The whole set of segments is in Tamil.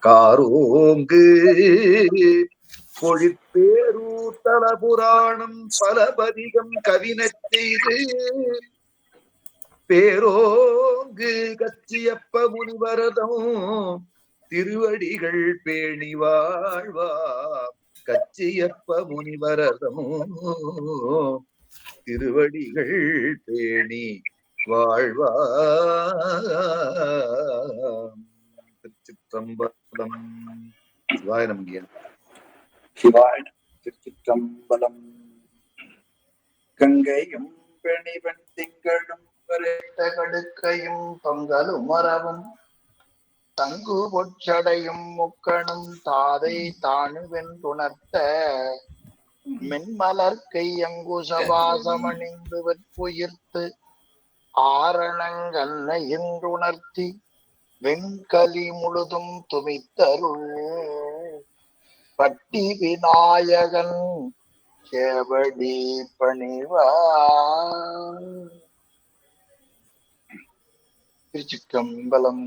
காரோங்கு பொழிப்பேரூத்தல புராணம் பலபதிகம் கவினச் செய்து பேரோங்கு கச்சியப்ப முனிவரதம் திருவடிகள் பேணி வாழ்வா கச்சியப்ப முனிவரதம் திருவடிகள் பேணி வாழ்வா. திருச்சிற்றம்பலம். சிவாய நமக. சிவாய திருச்சிற்றம்பலம். கங்கையும் பெணிவன் திங்களும் கடுக்கையும் பொங்கலும் மரவும் தங்கு பொச்சடையும் முக்கணும் தாதை தானுவென்றுணர்த்த மென்மலர் கையங்குசபாசமணிந்து வெற்புயிர்த்து ஆரணங்கல்ல என்றுணர்த்தி வெண்கலி முழுதும் துமித்தருள் பட்டி விநாயகன் சேவடி பணிவா. திருச்சிற்றம்பலம்.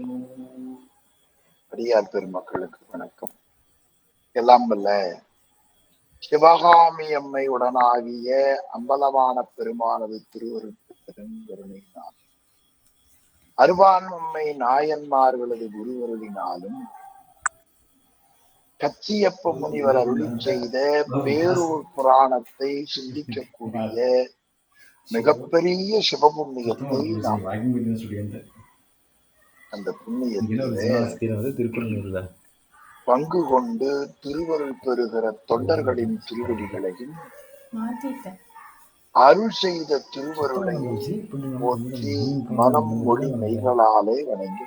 அடியார் பெருமக்களுக்கு வணக்கம். எல்லாம் வல்ல சிவகாமி அம்மை உடனாகிய அம்பலமான பெருமானது திருவருட்பெருங்கருணையினால் அருவான் அம்மை நாயன்மார்களது குருவருளினாலும் கச்சியப்ப முனிவர் அருளி செய்த பேரூர் புராணத்தை சிந்திக்கக்கூடிய மிகப்பெரிய சிவபுண்ணியத்தை நாம் அந்த புண்ணியத்திலே பங்கு கொண்டு திருவருள் பெறுகிற தொண்டர்களின் திருவடிகளையும் அருள் செய்த திருவருளை போற்றி மனம் மொழி மெய்களாலே வணங்கி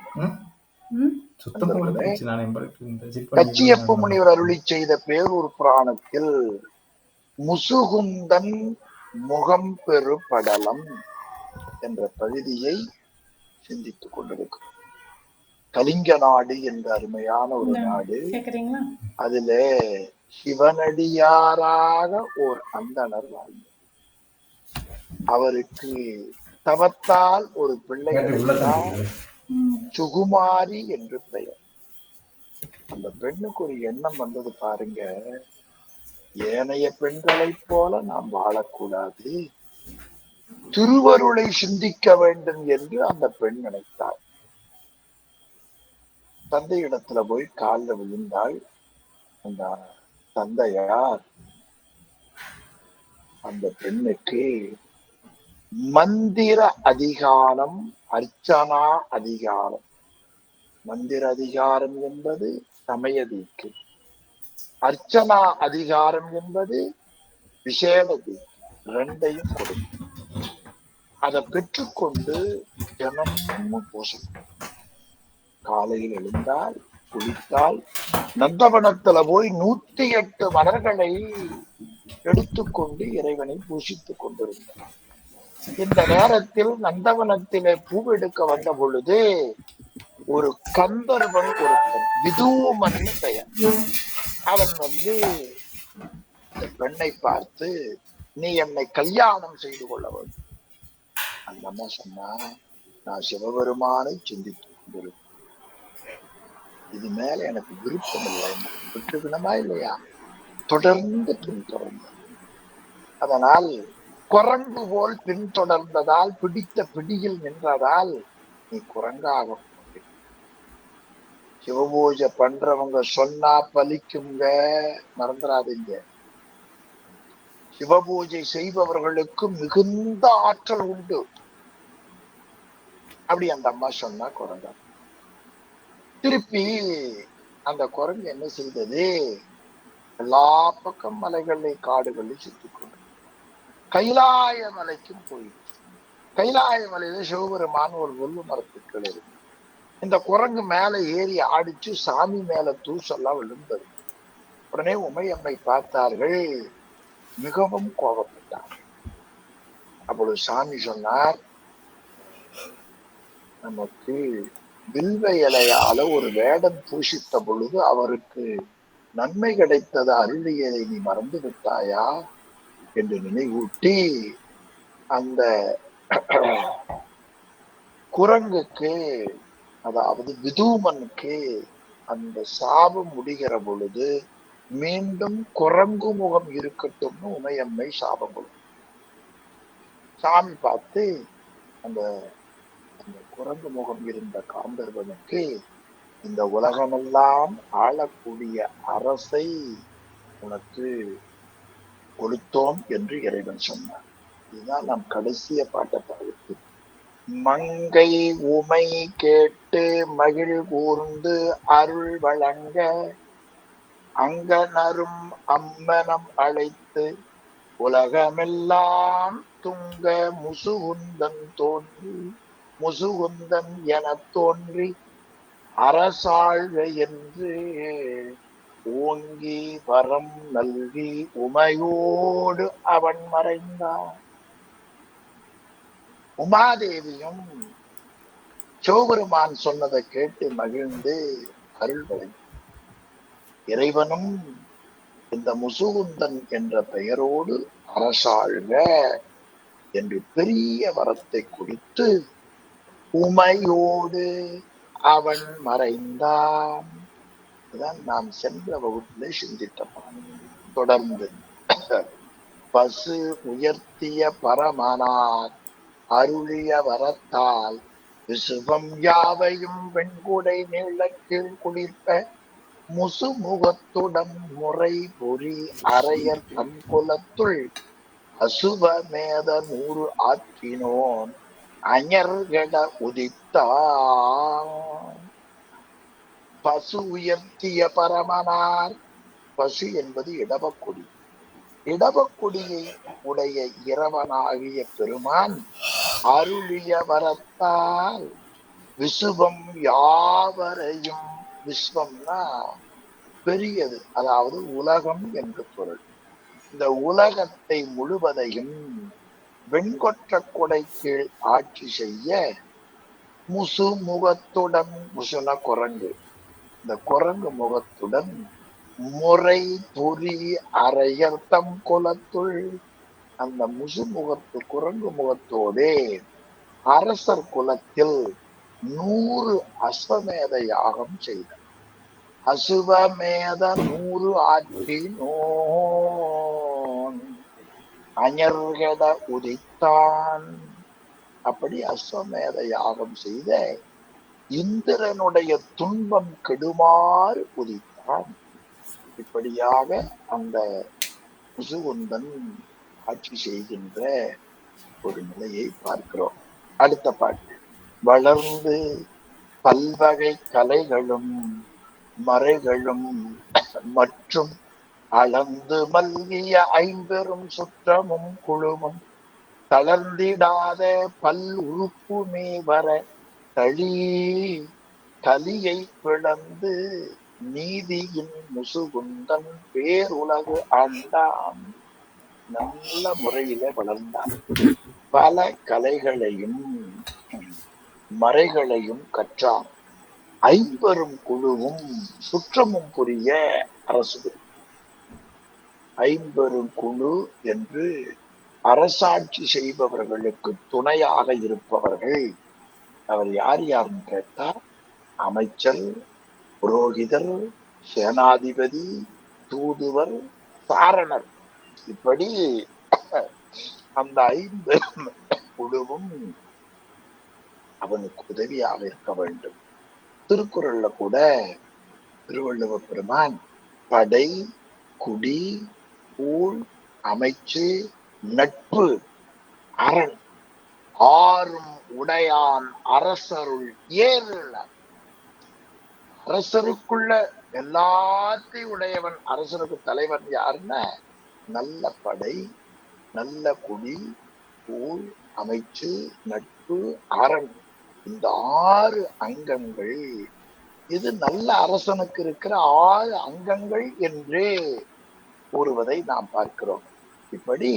கச்சியப்ப முனிவர் அருளி செய்த பேரூர் புராணத்தில் முசுகுந்தன் முகம் பெரு படலம் என்ற பகுதியை சிந்தித்துக் கொண்டிருக்கிறோம். கலிங்க நாடு என்ற அருமையான ஒரு நாடு. அதுல சிவனடியாராக ஓர் அந்தணர் வாழ்ந்தார். அவருக்கு தவத்தால் ஒரு பிள்ளை சுகுமாரி என்று பெயர். அந்த பெண்ணுக்கு ஒரு எண்ணம் வந்தது பாருங்க, ஏனைய பெண்களைப் போல நாம் வாழக்கூடாது, திருவருளை சிந்திக்க வேண்டும் என்று அந்த பெண் நினைத்தாள். தந்தையிடத்துல போய் காலில் விழுந்தாள். அந்த தந்தையார் அந்த பெண்ணுக்கு மந்திர அதிகாரம், அர்ச்சனா அதிகாரம். மந்திர அதிகாரம் என்பது சமயதீக்கு, அர்ச்சனா அதிகாரம் என்பது விசேட தீக்கு, ரெண்டையும் கொடுக்கும். அதை பெற்றுக்கொண்டு தினமும் பூசணும். காலையில் எழுந்தால், குளித்தால், நந்தவனத்துல போய் 108 மலர்களை எடுத்துக்கொண்டு இறைவனை பூசித்துக் கொண்டிருந்தார். இந்த நேரத்தில் நந்தவனத்திலே பூவெடுக்க வந்த பொழுது ஒரு கந்தர்வன் ஒருத்தன், விதூமன் பெயர், அவன் இந்த பெண்ணை பார்த்து, நீ என்னை கல்யாணம் செய்து கொள்ள வேண்டும். அந்த அம்மா சொன்னா, நான் சிவபெருமானை சிந்தித்துக் கொண்டிருக்கேன், இது மேல எனக்கு விருப்பம் இல்லை, விட்டுவிடமா இல்லையா? தொடர்ந்து பின்தொடர்ந்த. அதனால் குரங்கு போல் பின்தொடர்ந்ததால், பிடித்த பிடியில் நின்றதால் நீ குரங்காக. சிவபூஜை பண்றவங்க சொன்னா பலிக்குங்க, மறந்துடாதீங்க. சிவபூஜை செய்பவர்களுக்கு மிகுந்த ஆற்றல் உண்டு. அப்படி அந்த அம்மா சொன்னா குரங்கா. திருப்பி அந்த குரங்கு என்ன செய்தது? எல்லா பக்கம் மலைகளை காடுகளில் சுத்தி கொண்டு கைலாய மலைக்கும் போயிடுச்சு. கைலாய மலையில சிவபெருமான் ஒரு வெள்ளு மரத்துக்கள் இருக்கு. இந்த குரங்கு மேல ஏறி ஆடிச்சு, சாமி மேல தூசெல்லாம் விழுந்தது. உடனே உமையம்மை பார்த்தார்கள், மிகவும் கோபப்பட்டார். அப்பொழுது சாமி சொன்னார், நமக்கு வில்வ இலையால ஒரு வேடம் பூசித்த பொழுது அவருக்கு நன்மை கிடைத்தது, அருளியதை நீ மறந்து விட்டாயா என்று நினைவூட்டி அந்த குரங்குக்கு அதாவது விதூமனுக்கு அந்த சாபம் முடிகிற பொழுது மீண்டும் குரங்கு முகம் இருக்கட்டும்னு உமையம்மை சாபம் கொடுக்கும். சாமி பார்த்து அந்த அந்த குரங்கு முகம் இருந்த காந்தர்வனுக்கு இந்த உலகமெல்லாம் ஆளக்கூடிய அரசை உனக்கு கொடுத்தோம் என்று இறைவன் சொன்னார். இதுதான் நாம் கடைசிய பாட்டை பாடுத்து. மங்கை உமை கேட்டு மகிழ் கூர்ந்து அருள் வழங்க அங்கனரும் அம்மனம் அழைத்து உலகமெல்லாம் துங்க முசுகுந்தன் தோன்றி முசுகுந்தன் எனத் தோன்றி அரசாழ்க என்று ஓங்கி வரம் நல்கி உமையோடு அவன் மறைந்தான். உமாதேவியும் சிவபெருமான் சொன்னதை கேட்டு மகிழ்ந்து அருள் வழங்கி இறைவனும் இந்த முசுகுந்தன் என்ற பெயரோடு அரசாழ்க என்று பெரிய வரத்தை கொடுத்து உமையோடு அவன் மறைந்தான். இதுதான் நாம் சென்ற வகுப்பிலே சிந்தித்த பாடம். தொடர்ந்து பசு உயர்த்திய பரமனார் அருளிய வரத்தால் விசுவம் யாவையும் வெண்குடை நீளக்கீழ் குளிர்ப்ப முசுமுகத்துடன் முறை பொறி அறையர் தன் குலத்துள் அசுவமேத 100 ஆற்றினோன் அஞர்கட உதித்தான். பசு உயர்த்திய பரமனார். பசு என்பது இடபக்குடி. இடபக்குடியை உடைய இறைவனாகிய பெருமான் அருளிய வரத்தால் விசுவம் யாவரையும், விஸ்வம்னா பெரியது, அதாவது உலகம் என்று பொருள். இந்த உலகத்தை முழுவதையும் வெண்கொற்ற கொடை கீழ் ஆட்சி செய்ய முசு முகத்துடன், முசுன குரங்கு, இந்த குரங்கு முகத்துடன் முறை புரி அறையர்த்தம் குலத்துள், அந்த முசு முகத்து குரங்கு முகத்தோடே அரசர் குலத்தில் 100 அஸ்வமேத யாகம் செய்தார். அசுவமேத 100 ஆற்றினோன் அஞர்கட உதித்தான். அப்படி அஸ்வமேத யாகம் செய்த இந்திரனுடைய துன்பம் கெடுமாறு உதித்தான். இப்படியாக அந்த முசுகுந்தன் ஆட்சி செய்கின்ற ஒரு நிலையை பார்க்கிறோம். அடுத்த பாட்டு. வளர்ந்து பல்வகை கலைகளும் மறைகளும் மற்றும் அளந்து மல்கிய 50 சுற்றமும் குழுவும் தளர்ந்திடாத பல் உறுப்புமே வர தளி கலியை பிளந்து நீதியின் முசுகுந்தன் பேருலகு ஆண்டான். நல்ல முறையில வளர்ந்தான். பல கலைகளையும் மறைகளையும் கற்றான். 50 குழுவும் சுற்றமும் புரிய அரசு. 50 குழு என்று அரசாட்சி செய்பவர்களுக்கு துணையாக இருப்பவர்கள். அவர் யார் யாருன்னு கேட்டா, அமைச்சர், புரோகிதர், சேனாதிபதி, தூதுவர், சாரணர். இப்படி அந்த 50 குழுவும் அவனுக்கு உதவியாக இருக்க வேண்டும். திருக்குறள்ல கூட திருவள்ளுவ பெருமான் படை, குடி, ஊழ், அமைச்சு, நட்பு, அரண் 6 உடையான் அரசருள் ஏறுல. அரசருக்குள்ள எல்லாத்தையும் உடையவன். அரசருக்கு தலைவன் யாருன்னா, நல்ல படை, நல்ல குடி, ஊழ், அமைச்சு, நட்பு, அரண். இந்த 6 அங்கங்கள், இது நல்ல அரசனுக்கு இருக்கிற 6 அங்கங்கள் என்று கூறுவதை நாம் பார்க்கிறோம். இப்படி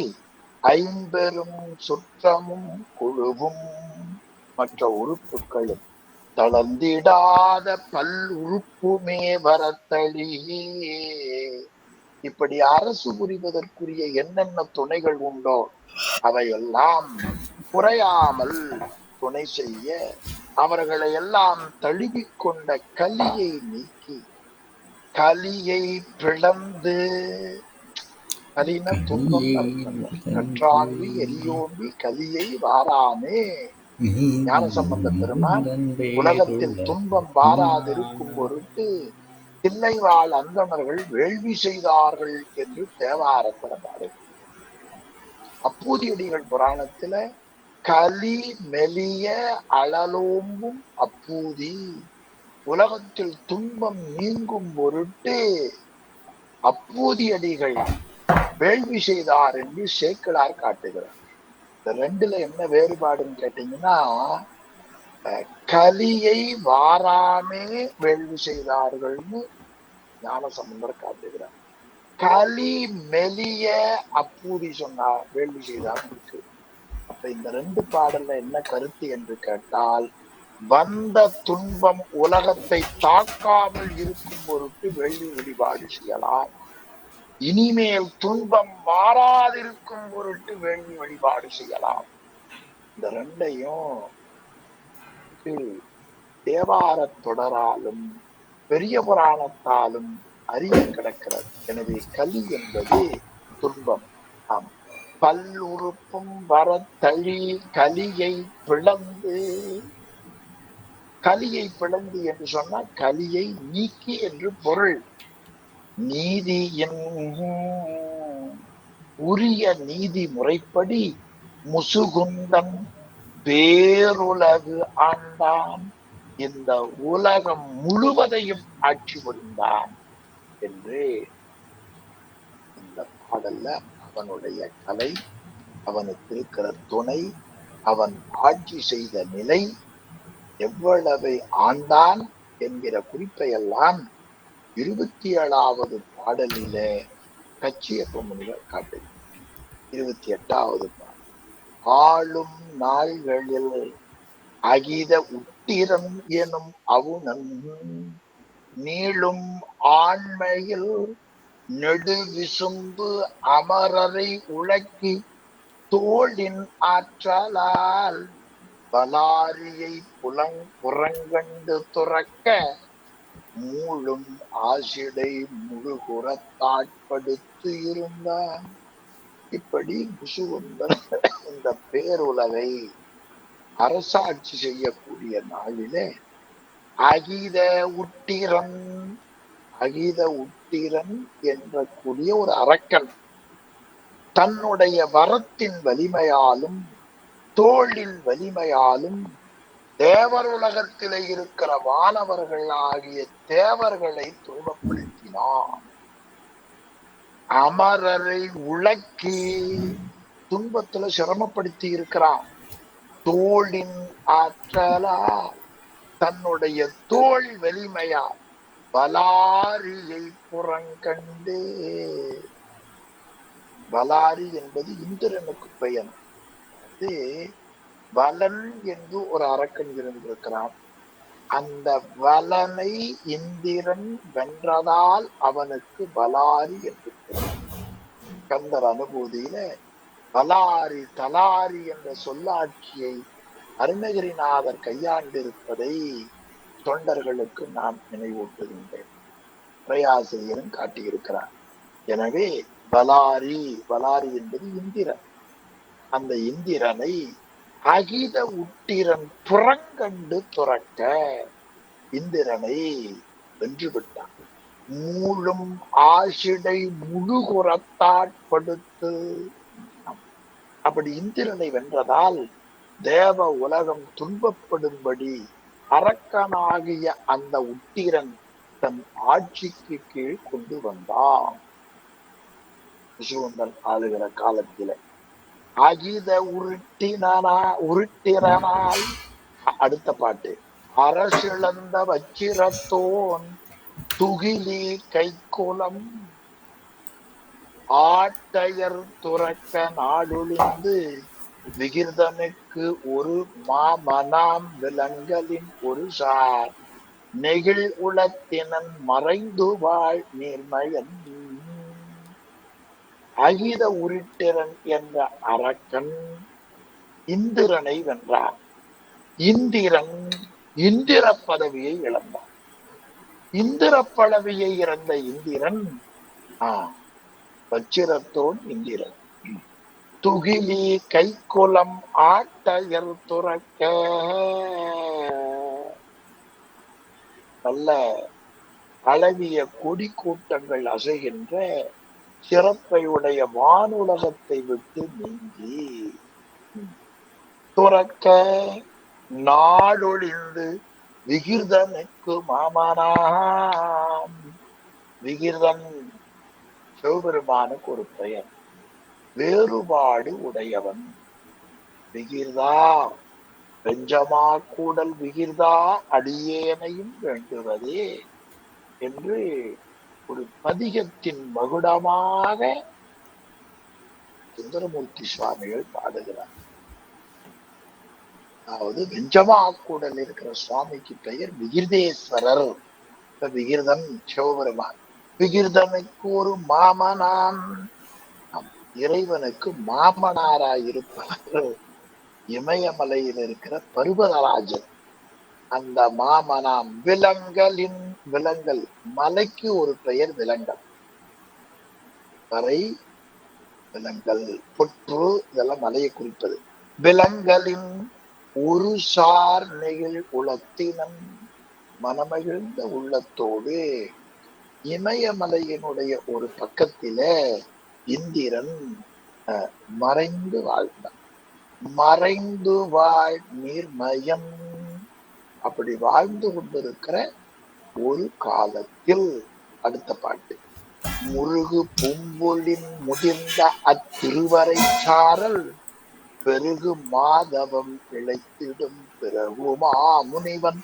50 சுற்றமும் குழுவும் மற்ற உறுப்புகளும் தளர்ந்திடாத பல் உறுப்புமே வரத்தளி. இப்படி அரசு புரிவதற்குரிய என்னென்ன துணைகள் உண்டோ அவையெல்லாம் குறையாமல் துணை செய்ய அவர்களை எல்லாம் தழுவிக் கொண்ட கலியை நீக்கி கலியை பிளந்து, கலின துன்பம் அர்த்தம். கற்றாங்கு எரியோம்பி கலியை வாராமே. ஞானசம்பந்த பெருமான் உலகத்தில் துன்பம் வாராதிருக்கும் பொருட்டு தில்லைவாழ் அந்தணர்கள் வேள்வி செய்தார்கள் என்று தேவாரத்துல பாடு. அப்பூதியடிகள் புராணத்துல கலி மெலிய அழலோம்பும் அப்பூதி, உலகத்தில் துன்பம் நீங்கும் பொருட்டு அப்பூதியடிகள் வேள்வி செய்தார் என்று சேக்கிழார் காட்டுகிறார். இந்த ரெண்டுல என்ன வேறுபாடுன்னு கேட்டீங்கன்னா, கலியை வாராமே வேள்வி செய்தார்கள்னு ஞானசம்பந்தர் காட்டுகிறார். கலி மெலிய அப்பூதி சொன்னார், வேள்வி செய்தார் இருக்கு. அப்ப இந்த ரெண்டு பாடல்ல என்ன கருத்து என்று கேட்டால், வந்த துன்பம் உலகத்தை தாக்காமல் இருக்கும் பொருட்டு வேள்வி வழிபாடு செய்யலாம். இனிமேல் துன்பம் மாறாதிருக்கும் பொருட்டு வேள்வி வழிபாடு செய்யலாம். இந்த ரெண்டையும் தேவார தொடராலும் பெரிய புராணத்தாலும் அறிய கிடக்கிறது. எனவே கலி என்பது துன்பம். ஆம், பல்லுறுப்பும் வரத்தழி கலியை பிளந்து, கலியை பிளந்து என்று சொன்னால் கலியை நீக்கி என்று பொருள். நீதியின் உரிய நீதி முறைப்படி முசுகுந்தன் பேருலகு ஆண்டான், இந்த உலகம் முழுவதையும் ஆட்சி புரிந்தான் என்று இந்த பாடல்ல அவனுடைய கலை, அவனுக்கு இருக்கிற துணை, அவன் ஆட்சி செய்த நிலை, எவ்வளவை ஆண்டான் என்கிற குறிப்பை எல்லாம் 27வது பாடலிலே கச்சியப்ப முனிவர் காட்டு. 28வது பாடல், ஆளும் நாள்களில் அகித உட்டிரம் எனும் அவுணன் நீளும் ஆண்மையில் நெடு விசும்பு அமரரை உழக்கி தோளின் ஆற்றலால் பலாரியை புறங்கண்டு துறக்க மூளும் ஆசிடை முழுகுறத்தாட்படுத்து இருந்தான். இப்படி முசுகுந்தன் இந்த பேருலகை அரசாட்சி செய்யக்கூடிய நாளிலே அகித உட்டிரன், அகித உட்டிரன் என்ற கூடிய ஒரு அரக்கன் தன்னுடைய வரத்தின் வலிமையாலும் தோளின் வலிமையாலும் தேவருலகத்திலே இருக்கிற வானவர்கள் ஆகிய தேவர்களை துன்பப்படுத்தினான். அமரரை உழக்கி துன்பத்துல சிரமப்படுத்தி இருக்கிறான். தோளின் ஆற்றலா, தன்னுடைய தோல் வலிமையா பலாரியை புறங்கண்டு, பலாரி என்பது இந்திரனுக்கு பெயர். அது வலன் என்று ஒரு அரக்கன் இருந்திருக்கிறான். அந்த வலனை இந்திரன் வென்றதால் அவனுக்கு பலாரி என்று கந்தர் அனுபூதியில பலாரி தலாரி என்ற சொல்லாட்சியை அருணகிரிநாதர் கையாண்டிருப்பதை தொண்டர்களுக்கு நான் நினைவூட்டுகின்றேன். உரையாசிரியரும் காட்டியிருக்கிறார். எனவே பலாரி, பலாரி என்பது இந்திரன். அந்த இந்திரனை அகித உட்டிரன் புறங்கண்டு துறக்க இந்திரனை வென்றுவிட்டான். மூளும் ஆசிடை முழுகுறத்தாட்படுத்து, அப்படி இந்திரனை வென்றதால் தேவ உலகம் துன்பப்படும்படி அரக்கனாகிய அந்த உட்டிரன் தன் ஆட்சிக்கு கீழ் கொண்டு வந்தான். முசுகுந்தன் ஆளுகிற காலத்தில அகித உருட்டிரனால், அடுத்த பாட்டு, அரசிழந்த வச்சிரத்தோன் துகிலி கைக்குலம் ஆட்டையர் துறக்க நாடொழிந்து விகிர்தனுக்கு ஒரு மாமனாம் விலங்கலின் ஒரு சார் நெகிழ் உளத்தினன் மறைந்து வாழ் நீர்மயன். அகித உருட்டிரன் என்ற அரக்கன் இந்திரனை வென்றான். இந்திரன் இந்திர பதவியை இழந்தான். இந்திர பதவியை இறந்த இந்திரன் வச்சிரத்தோன் இந்திரன் துகிலி கைக்குலம் ஆட்டையர் துறக்க நல்ல அளவிய கொடி கூட்டங்கள் அசைகின்ற சிறப்பை உடைய வானுலகத்தை விட்டு நீங்கி துறக்க நாடொழிந்து விகிர்தனுக்கு மாமனாம். விகிர்தன் சிவபெருமானுக்கு ஒரு பெயர், வேறுபாடு உடையவன். விகிர்தா வெஞ்சமா கூடல் விகிர்தா அடியேனையும் வேண்டுவதே என்று ஒரு பதிகத்தின் மகுடமாக சுந்தரமூர்த்தி சுவாமிகள் பாடுகிறார். அதாவது வெஞ்சமா கூடல் இருக்கிற சுவாமிக்கு பெயர் விகிர்தேஸ்வரர். விகிர்தன் சிவபெருமான். விகிர்தனுக்கு ஒரு மாமனான், இறைவனுக்கு மாமனாராயிருப்பவர் இமயமலையில் இருக்கிற பர்வதராஜன். அந்த மாமனாம் விலங்கலின், விலங்கல் மலைக்கு ஒரு பெயர் விலங்கல். வரை விலங்கல் புற்று இதெல்லாம் மலையை குறிப்பது. விலங்கலின் ஒரு சார் நெகிழ் உளத்தினன், மனமகிழ்ந்த உள்ளத்தோடு இமயமலையினுடைய ஒரு பக்கத்தில இந்திரன் மறைந்து வாழ்ந்தான். மறைந்து வாழ் நீர்மயம். அப்படி வாழ்ந்து கொண்டிருக்கிற ஒரு காலத்தில் அடுத்த பாட்டு, முருகு பூம்பொழின் முதிர்ந்த அத்திருவரை சாரல் பெருகு மாதவம் இழைத்திடும் பிறகுமா முனிவன்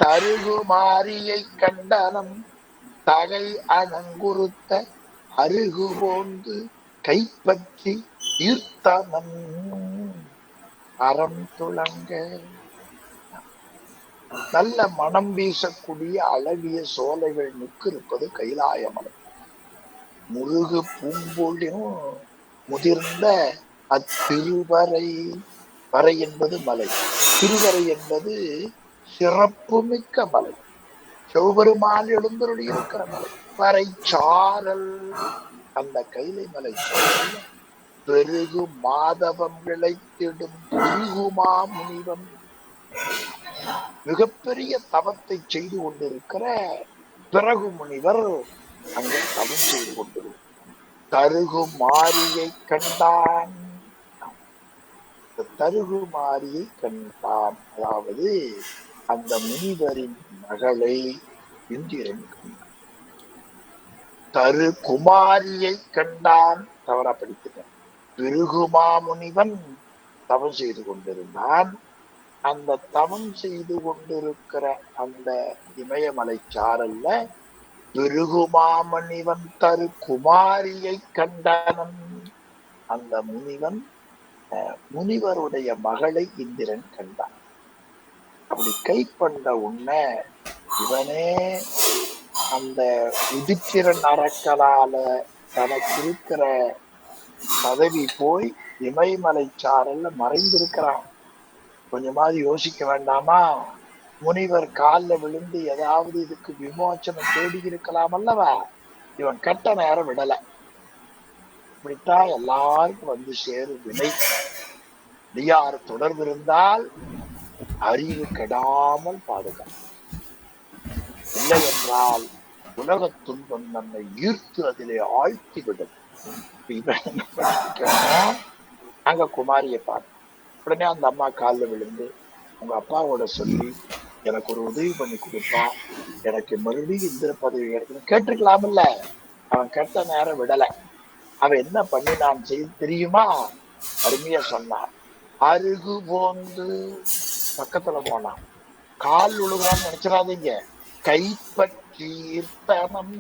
தருகு மாரியை கண்டனம் தகை அணங்குறுத்த அருகு போந்து கைப்பற்றி ஈர்த்தனம் அறம் துளங்க. நல்ல மனம் வீசக்கூடிய அழகிய சோலைகள் மிக்கு இருப்பது கைலாயமலை. முருகு பூம்பொழின் முதிர்ந்த அத்திருவரை, வரை என்பது மலை, திருவரை என்பது சிறப்பு மிக்க மலை, சிவபெருமான் எழுந்தருளி இருக்கிற மலை. வரை சாரல், அந்த கைலை மலை சாரல் பெருகு மாதவம் விளைத்திடும் பிருகுமா முனிவன், மிகப்பெரிய தவத்தை செய்து கொண்டிருக்கிற பிறகு முனிவர் அங்கே தவம் செய்து கொண்டிருக்கிறார். தருகு மாரியை கண்டான், தருகு மாரியை கண்டான், அதாவது அந்த முனிவரின் மகளை இந்திரன் கண்டான். தரு குமாரியை கண்டான், தவறா படித்துட்டான். பிருகுமா முனிவன் தவம் செய்து கொண்டிருந்தான். அந்த தவம் செய்து கொண்டிருக்கிற அந்த இமயமலை சாரல்ல பிருகுமாமணிவன் தரு குமாரியை கண்டனன், அந்த முனிவன் முனிவருடைய மகளை இந்திரன் கண்டான். அப்படி கை பண்ண உடனே இவனே அந்த உதித்திரன் அரக்கலால தனக்கு இருக்கிற பதவி போய் இமயமலை சாரல்ல மறைந்திருக்கிறான். கொஞ்சமாவது யோசிக்க வேண்டாமா? முனிவர் காலில் விழுந்து ஏதாவது இதுக்கு விமோச்சனம் தேடி இருக்கலாம் அல்லவா? இவன் கட்ட நேரம் விடல. இப்படித்தான் எல்லாருக்கும் வந்து சேரும் வினை. அடியார் தொடர்பு இருந்தால் அறிவு கெடாமல் பாதுகாக்கும், இல்லை என்றால் உலக துன்பம் நம்மை ஈர்த்து அதிலே ஆழ்த்தி விடும். இவன் என்ன பண்ணிக்கணும், அங்க குமாரியை பார்த்து உடனே அந்த அம்மா காலில் விழுந்து உங்க அப்பாவோட சொல்லி எனக்கு ஒரு உதவி பண்ணி கொடுப்பா, எனக்கு மறுபடியும் இந்திர பதவி எடுக்கணும் கேட்டிருக்கலாம் இல்ல. அவன் கெட்ட நேரம் விடல. அவன் என்ன பண்ணி நான் செய்து தெரியுமா? அருமையா சொன்னான். அருகு போந்து பக்கத்துல போனான். கால் உழுகிறான்னு நினைச்சிடாதீங்க. கைப்பற்றி ஈர்த்தனம்,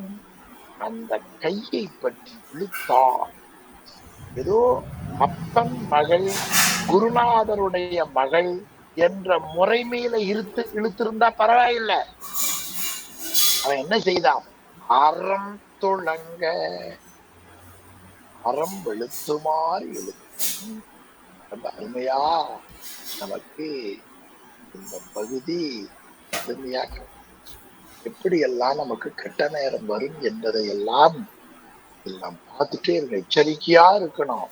அந்த கையை பற்றி இழுத்தான். ஏதோ அப்பன் மகள், குருநாதருடைய மகள் என்ற முறைமையில இழுத்திருந்தா பரவாயில்லை. அவன் என்ன செய்தான்? அறம் துளங்க, அறம் வெளுத்துமாறு இழுத்து. ரொம்ப அருமையா நமக்கு இந்த பகுதி அருமையாக எப்படியெல்லாம் நமக்கு கெட்ட நேரம் வரும் என்பதை எல்லாம் பார்த்துட்டே இருக்க, எச்சரிக்கையா இருக்கணும்.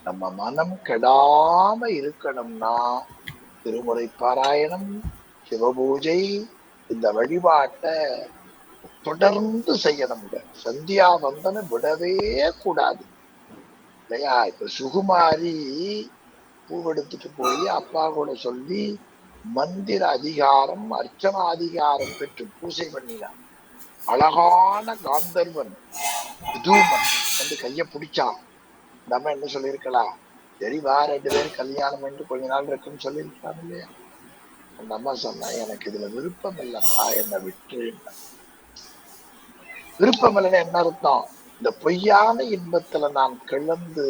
நம்ம மனம் கெடாம இருக்கணும்னா திருமுறை பாராயணம், சிவபூஜை, இந்த வழிபாட்டை தொடர்ந்து செய்யணுங்க. சந்தியா வந்தனம் விடவே கூடாது இல்லையா? இப்ப சுகுமாரி பூவெடுத்துட்டு போய் அப்பா கூட சொல்லி மந்திர அதிகாரம், அர்ச்சனா அதிகாரம் பெற்று பூஜை பண்ணினான். அழகான காந்தர்வன் விதூமன் வந்து கைய பிடிச்சான். நம்ம என்ன சொல்லியிருக்கலாம், சரி வா 2 பேரும் கல்யாணம் என்று கொஞ்ச நாள் இருக்குன்னு சொல்லியிருக்கலாம் இல்லையா? அந்த அம்மா சொன்னா, எனக்கு இதுல விருப்பம் இல்லைம்மா, என்னை விட்டு. விருப்பம் இல்லைன்னு என்ன அர்த்தம்? இந்த பொய்யான இன்பத்துல நான் கிளந்து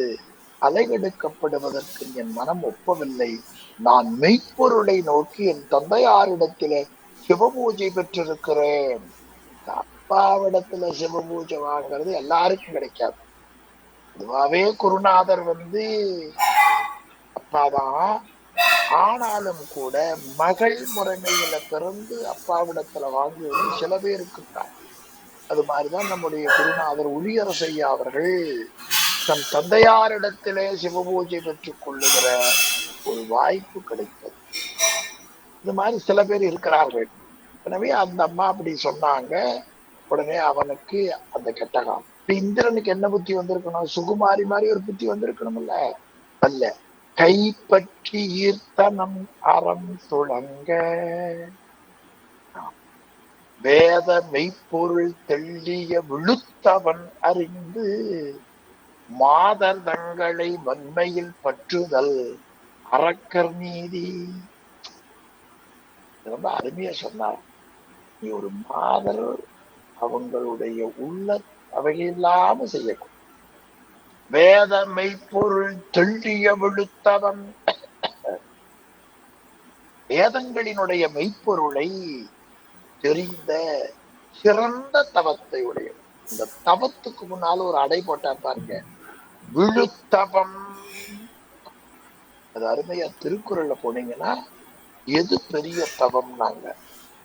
அலைகெடுக்கப்படுவதற்கு என் மனம் ஒப்பவில்லை. நான் மெய்ப்பொருளை நோக்கி என் தந்தையாரிடத்திலே சிவபூஜை பெற்றிருக்கிறேன். அப்பாவிடத்துல சிவபூஜை வாங்கிறது எல்லாருக்கும் கிடைக்காது. அதுவாவே குருநாதர் வந்து அப்பாதான். ஆனாலும் கூட மகள் முறைமையில பிறந்து அப்பாவிடத்துல வாங்குவது சில பேருக்கு தான். அது மாதிரிதான் நம்முடைய குருநாதர் ஒளியரசையா அவர்கள் தன் தந்தையாரிடத்திலே சிவபூஜை பெற்றுக் கொள்ளுகிற ஒரு வாய்ப்பு கிடைத்தது. இது மாதிரி சில பேர் இருக்கிறார்கள். எனவே அந்த அம்மா அப்படி சொன்னாங்க. உடனே அவனுக்கு அந்த கெட்டகாம். இப்ப இந்திரனுக்கு என்ன புத்தி வந்திருக்கணும்? சுகுமாரி மாதிரி ஒரு புத்தி வந்திருக்கணும்ல. அல்ல, கைப்பற்றி ஈர்த்தனம் அறம் துளங்க வேத மெய்ப்பொருள் தெள்ளிய விழுத்தவன் அறிந்து மாதர் தங்களை வன்மையில் பற்றுதல் அறக்கர் நீதி. ரொம்ப அருமையா சொன்னார். நீ ஒரு மாதர் அவங்களுடைய உள்ள அவையில்லாம செய்யக்கூடும். வேத மெய்ப்பொருள் தெள்ளிய விழுத்தவன், வேதங்களினுடைய மெய்ப்பொருளை தெரிந்த சிறந்த தவத்தை உடைய. இந்த தவத்துக்கு முன்னால ஒரு அடை போட்டா பாருங்க, விழுத்தவம். அது அருமையா திருக்குறள்ல போனீங்கன்னா எது பெரிய தவம்னாங்க,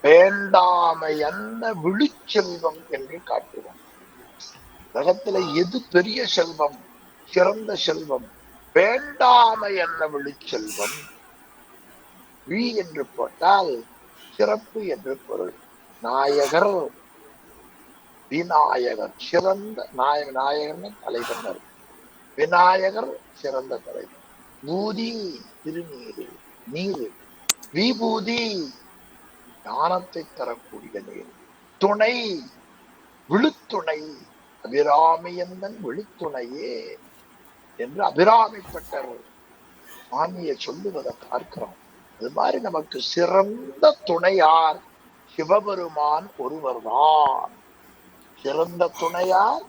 வேண்டாமை என்ன விழுச்செல்வம் என்று காட்டுவோம். உலகத்துல எது பெரிய செல்வம், சிறந்த செல்வம்? வேண்டாமை என்ன விழுச்செல்வம். வி என்று போட்டால் சிறப்பு என்று பொருள். நாயகர், விநாயகர் சிறந்த நாயகர் தலைவர், விநாயகர் சிறந்த தலைவர். பூதி திருநீரு, நீரு. விபூதி ஞானத்தை தரக்கூடிய நீர். துணை விழுத்துணை, அபிராமியந்தன் விழுத்துணையே என்று அபிராமிப்பட்டர் சுவாமியை சொல்லுவதை பார்க்கிறோம். அது மாதிரி நமக்கு சிறந்த துணையார் சிவபெருமான் ஒருவர்தான். சிறந்த துணையார்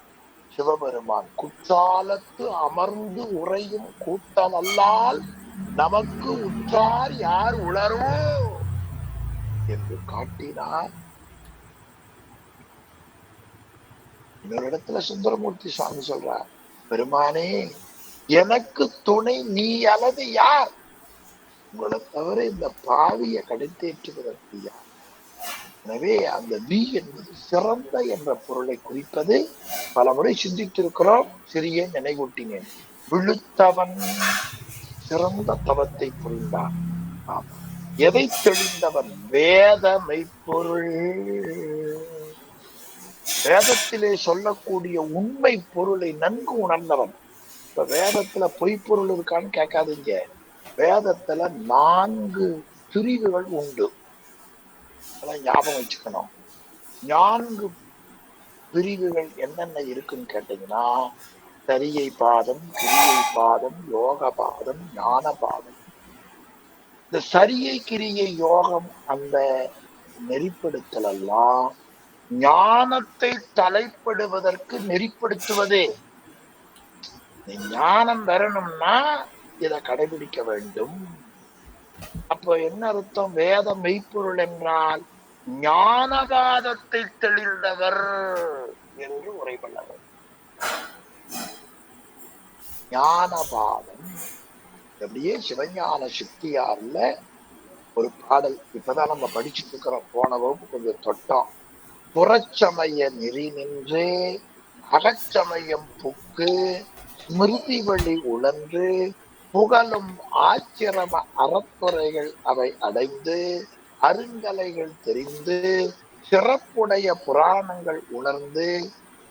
சிவபெருமான். குற்றாலத்து அமர்ந்து உறையும் கூட்டமல்லால் நமக்கு உற்றார் யார் உளரோ என்று காட்டினார். இன்னொரு இடத்துல சுந்தரமூர்த்தி சுவாமி சொல்றார், பெருமானே எனக்கு துணை நீ அல்லது யார்? உங்களை தவிர இந்த பாவியை கடைத்தேற்றுவதற்கு யார்? எனவே அந்த வி என்பது சிறந்த என்ற பொருளை குறிப்பது. பல முறை சிந்தித்திருக்கிறோம், சிறிய நினைவூட்டினேன். விழுத்தவன் சிறந்த தவத்தை புரிந்தான். எதை தெளிந்தவன்? வேத மெய்ப்பொருள். வேதத்திலே சொல்லக்கூடிய உண்மை பொருளை நன்கு உணர்ந்தவன். இப்ப வேதத்துல பொய்ப்பொருள் இருக்கான்னு கேட்காதீங்க. வேதத்துல 4 பிரிவுகள் உண்டு. அதெல்லாம் ஞாபகம் வச்சுக்கணும். 4 பிரிவுகள் என்னென்ன இருக்குன்னு கேட்டீங்கன்னா, சரியை பாதம், கிரியை பாதம், யோக பாதம், ஞான பாதம். இந்த சரியை கிரியை யோகம் அந்த நெறிப்படுத்தல் எல்லாம் ஞானத்தை தலைப்படுவதற்கு நெறிப்படுத்துவதே. ஞானம் வரணும்னா இதை கடைபிடிக்க வேண்டும். அப்போ என்ன அர்த்தம்? வேத மெய்ப்பொருள் என்றால் ஞானவாதத்தை தெளிந்தவர் என்று உரைபல்லவர். ஞானபாதம் அப்படியே சிவஞான சித்தியார்ல ஒரு பாடல் இப்பதான் நம்ம படிச்சுட்டு இருக்கிறோம். போன வகுப்பு கொஞ்சம் தொட்டோம். புறச்சமய நெறி நின்று அகச்சமயம் புக்கு ஸ்மிருதி வழி உழன்று புகழும் ஆச்சிரம அறத்துறைகள் அவை அடைந்து அருங்கலைகள் தெரிந்து சிறப்புடைய புராணங்கள் உணர்ந்து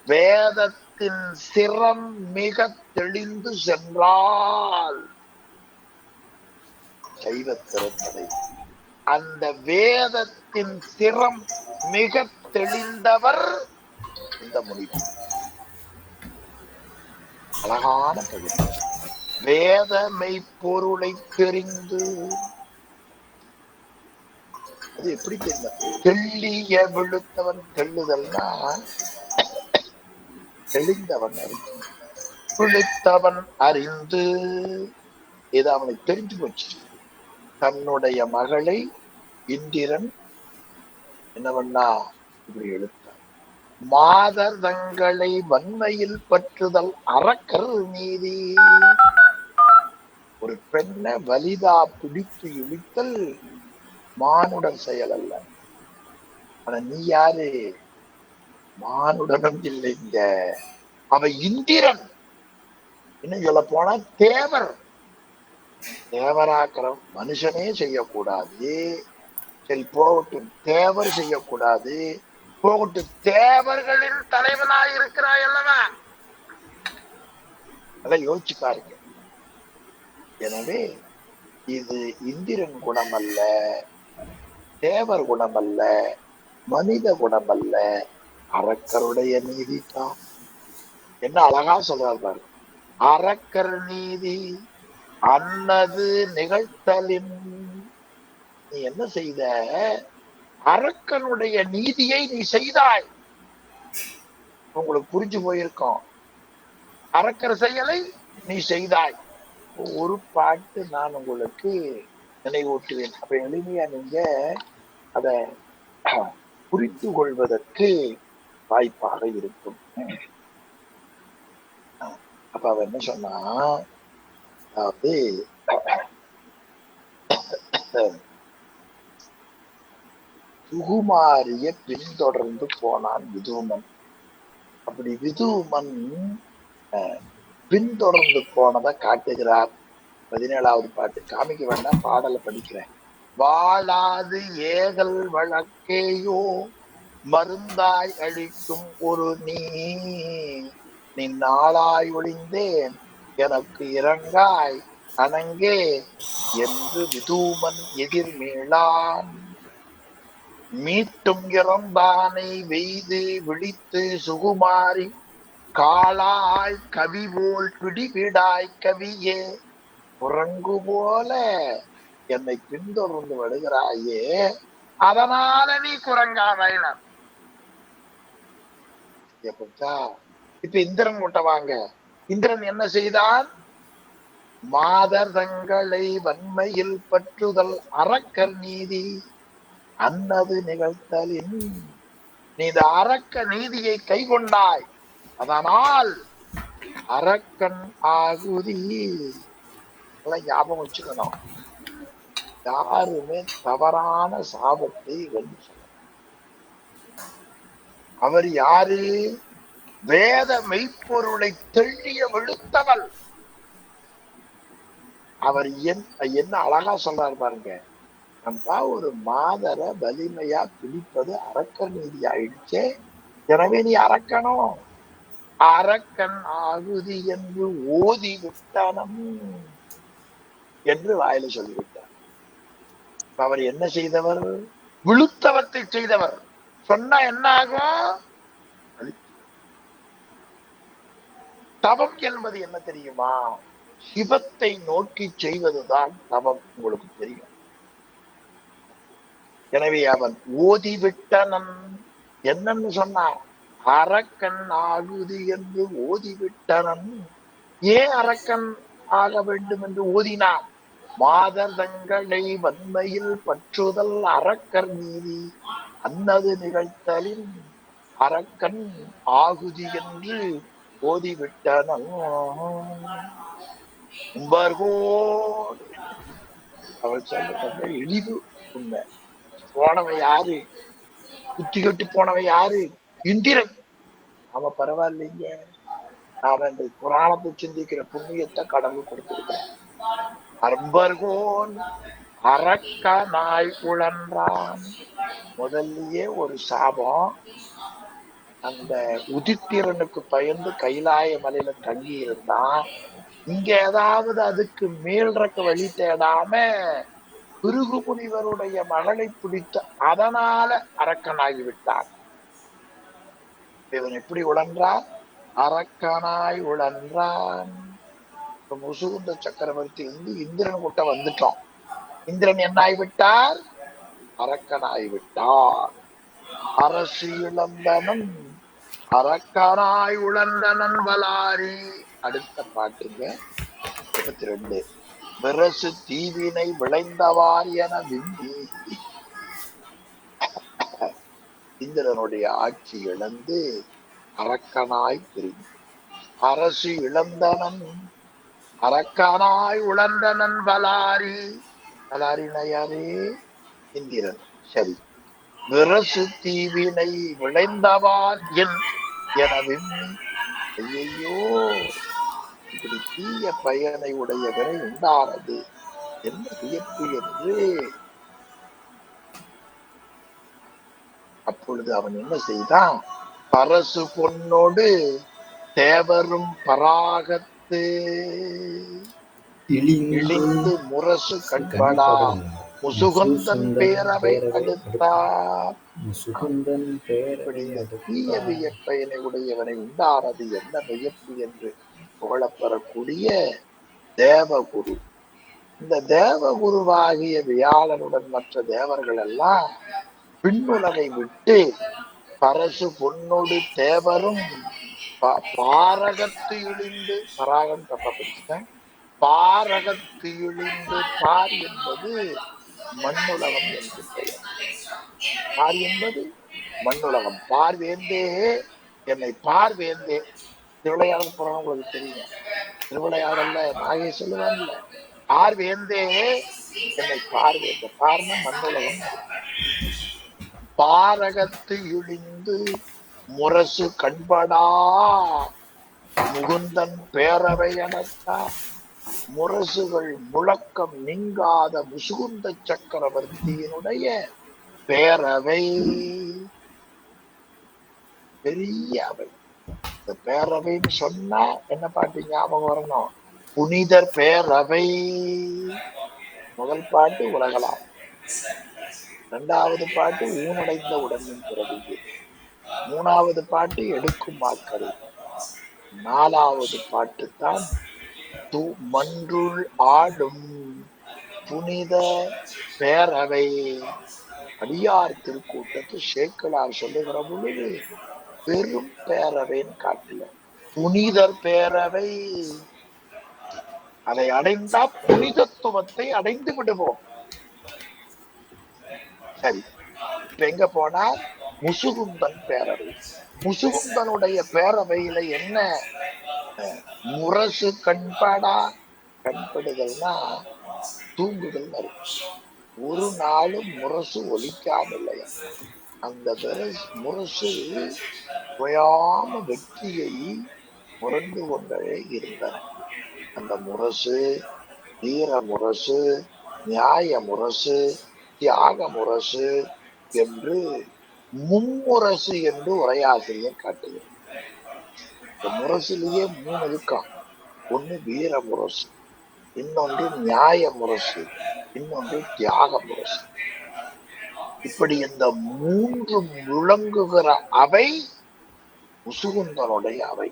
வேதத்தின் சிரம் மிக தெளிந்து சென்றால் சைவ திறத்தடை. அந்த வேதத்தின் சிரம் மிக தெளிந்தவர் இந்த முனிவர். அழகான பகுதி. வேதமை பொருளை தெரிந்து, அது எப்படி தெரிந்த தெள்ளிய விழுத்தவன், தெள்ளுதல்னா தெளிந்தவன் அறிந்து, விழுத்தவன் அறிந்து, இது அவனுக்கு தெரிஞ்சு போச்சு. தன்னுடைய மகளை இந்திரன் என்ன பண்ணா இப்படி எழுத்தார். மாதர் தங்களை வன்மையில் பற்றுதல் அறக்கர் நீதி. ஒரு பெண்ணை வலிதா பிடித்து இழுத்தல் மானுடன் செயல் அல்ல. ஆனா நீ யாரு? மானுடனும் இல்லைங்க, அவ இந்திரன். இன்னும் சொல்ல போனா தேவர். தேவராக்கிரம் மனுஷனே செய்யக்கூடாது. சரி போகட்டும், தேவர் செய்யக்கூடாது, போகட்டும், தேவர்களின் தலைவனாய் இருக்கிறாய் அல்லவா, அதை யோசிச்சு பாருங்க. எனவே இது இந்திரன் குணம் அல்ல, தேவர் குணம் அல்ல, மனித குணம் அல்ல, அரக்கருடைய நீதி தான். என்ன அழகா சொல்றாரு பாருங்க. அரக்கர் நீதி அன்னது நிகழ்த்தலின். நீ என்ன செய்த? அரக்கனுடைய நீதியை நீ செய்தாய். உங்களுக்கு புரிஞ்சு போயிருக்கோம். அரக்கர் செயலை நீ செய்தாய். ஒரு பாட்டு நான் உங்களுக்கு நினைவூட்டுவேன். அப்ப எளிமையா நீங்க அத புரிந்து கொள்வதற்கு வாய்ப்பாக இருக்கும். அப்ப அவ என்ன சொன்னா, அதாவது சுகுமாரிய பின்தொடர்ந்து போனான் விதுமன். அப்படி விதுமன் பின்தொடர்ந்து போனதை காட்டுகிறார். 17வது பாட்டு காமிக்க வேண்டாம், பாடலை படிக்கிறேன். வாழாது ஏகல் வழக்கேயோ மருந்தாய் அழிக்கும் ஒரு நீ நாளாய் ஒளிந்தேன் எனக்கு இறங்காய் அணங்கே என்று விதூமன் எதிர்மீளான். மீட்டும் இறந்தானை வெய்து விழித்து சுகுமாரி காளாய் கவி போல் பிடிவிடாய் கவியே குரங்கு போல என்னை பின்தொடர்ந்து வருகிறாயே, அதனால நீ குரங்காதாயின. இப்ப இந்திரன் கூட்ட வாங்க. இந்திரன் என்ன செய்தான்? மாதர் தங்களை வன்மையில் பற்றுதல் அரக்கர் நீதி அன்னது நிகழ்த்தலின். நீ இந்த அரக்க நீதியை கை கொண்டாய், அதனால் அரக்கன் ஆகுதி. ஞாபகம் வச்சுக்கணும். யாருமே தவறான சாபத்தை வென்று. அவர் யாரு? வேத மெய்ப்பொருளை தெள்ளிய வெளுத்தவள். அவர் என்ன அழகா சொல்றாரு பாருங்க. நம்ம ஒரு மாதரை வலிமையா பிடிப்பது அரக்க நீதி ஆயிடுச்சே, எனவே நீ அரக்கணும். அரக்கன் ஆகுதி என்று ஓதி விட்டானம் என்று வாயில சொல்லிவிட்டார். அவர் என்ன செய்தவர்? விழுத்தவத்தை செய்தவர். சொன்னா என்ன ஆகும்? தவம் என்பது என்ன தெரியுமா? சிவத்தை நோக்கி செய்வதுதான் தவம். உங்களுக்கு தெரியும். எனவே அவன் ஓதிவிட்டனன். என்னன்னு சொன்னான்? அரக்கன் ஆகுதி என்று ஓதிவிட்டனன். ஏன் அரக்கன் ஆக வேண்டும் என்று ஓதினான்? மாதர் தங்களை வன்மையில் பற்றுதல் அரக்கர் நீதி அன்னது நிகழ்த்தலின் அரக்கன் ஆகுதி என்று ஓதிவிட்டனன். அவள் சொல்ல இழிவு உண்மை. போனவன் யாரு? புத்தி கட்டு போனவன் யாரு? இந்திரன். அவன் பரவாயில்லைங்க, அவன் இந்த புராணத்தை சிந்திக்கிற புண்ணியத்தை கடவுள் கொடுத்திருக்கிறான். அன்பர்கோன் அரக்கனாய் உழன்றான். முதல்லயே ஒரு சாபம். அந்த உதித்திரனுக்கு பயந்து கைலாய மலையில தங்கி இருந்தான். இங்க ஏதாவது அதுக்கு மேல்றக்க வழி தேடாம பிருகு முனிவருடைய மகளை பிடித்து அதனால அரக்கனாகி விட்டான். இவன் எப்படி உழன்றான்? அரக்கனாய் உழன்றான். முசுகுந்த சக்கரவர்த்தி இந்திரன் கூட்ட வந்துட்டோம். இந்திரன் என்ன ஆகிவிட்டார்? அரக்கனாய் விட்டார். அரசு இழந்தனும் அரக்கனாய் உழந்தனன் வலாரி. அடுத்த பாட்டுங்க 32. விரசு தீவினை விளைந்தவார் என விம்பி இந்திரனுடைய ஆட்சி இழந்து அரக்கனாய் பிரிந்து அரசு இழந்தனன் அரக்கனாய் உழந்தனன் வலாரி. வலாரினா யாரு? இந்திரன். சரி. விரசு தீவினை விளைந்தவார் என விம்மி ஐயோ இப்படி தீய பயனை உடையவரை உண்டானது என்ன வியப்பு என்று அப்பொழுது அவன் என்ன செய்தான்? பரசு பொன்னோடு தேவரும் பராகத்து இழிந்து முரசு கண்படா முசுகுந்தன் பேரவை அடுத்தார். தீய வியப்பயனை உடையவனை உண்டானது என்ன வியப்பு என்று புகழப்பெறக்கூடிய தேவகுரு. இந்த தேவகுருவாகிய வியாழனுடன் மற்ற தேவர்கள் எல்லாம் பின்னுலகை விட்டு பரசு பொன்னோடு தேவரும் பாரகத்து இழிந்து, பராகம் தப்பா படிச்சுட்டேன், பாரகத்து இழிந்து, பார் என்பது மண்ணுலகம் என்று பெயர். பார் என்பது மண்ணுலகம். பார்வேந்தே என்னை பார்வேந்தே. திருவிளையாடல் புறம் உங்களுக்கு தெரியும். திருவிளையாடல்ல நாகே சொல்லுவாங்கல்ல, பார்வேந்தே என்னை பார்வேந்த. பார்ன மண்ணுலகம். பாரகத்து இழிந்து முரசு கண்படா முகுந்தன் பேரவை அடத்தா. முரசுகள் முழக்கம் நீங்காத முசுகுந்த சக்கரவர்த்தியினுடைய பேரவை, பெரிய அவை. இந்த பேரவைன்னு சொன்னா என்ன பாட்டு ஞாபகம் வரணும்? புனிதர் பேரவை. முதல் பாட்டு உலகலாம், இரண்டாவது பாட்டு ஊனடைந்த உடம்பின் பிறவியே, மூணாவது பாட்டு எடுக்கும் மாக்கள், நாலாவது பாட்டு தான் மன்றுள் ஆடும் புனித பேரவை. அடியார் திருக்கூட்டத்து சேக்கலார் சொல்லுகிற பொழுது பெரும் பேரவைன்னு காட்டல, புனிதர் பேரவை. அதை அடைந்தா புனிதத்துவத்தை அடைந்து விடுவோம். சரி, இப்ப எங்க போனா முசுகுந்தன் பேரவை. முசுகுந்தனுடைய பேரவையில என்ன? முரசு கண்படா. கண்படுதல்னா தூங்குதல். ஒரு நாளும் முரசு ஒலிக்காமல்லையா? அந்த முரசு ஓயாம வெற்றியை முரண்டு கொண்டே இருந்தன. அந்த முரசு வீர முரசு, நியாய முரசு, தியாக முரசு என்று மும்முரசு என்று உரையாசிரியர் காட்டுகிறார். இந்த முரசிலேயே 3 இருக்கான். ஒண்ணு வீர முரசு, இன்னொன்று நியாய முரசு, இன்னொன்று தியாக முரசு. இப்படி இந்த 3 முழங்குகிற அவை முசுகுந்தனுடைய அவை.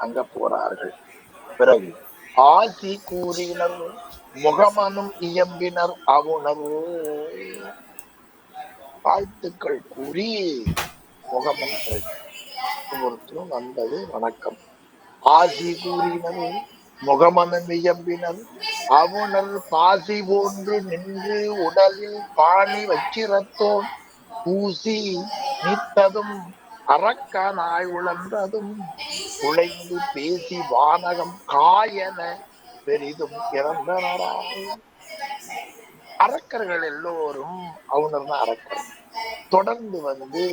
அங்க போறார்கள். பிறகு ஆசி கூறினர் முகமனும் இயம்பினர் அவுணர். வாழ்த்துக்கள் கூறி முகமன் ஒருத்தரும் வந்தது வணக்கம். ஆசி கூறினர் முகமனும் இயம்பினர் அவுணர் பாசி போன்று நின்று உடலில் பாணி வச்சிரத்தோன் பூசி நித்ததும் அரக்கனாய் உழன்றதும் குழைந்து பேசி வானகம் காயன பெரிதும் இறந்தனராய். அரக்கர்கள் எல்லோரும் அவுணர்தான் அரக்கர் தொடர்ந்து வந்து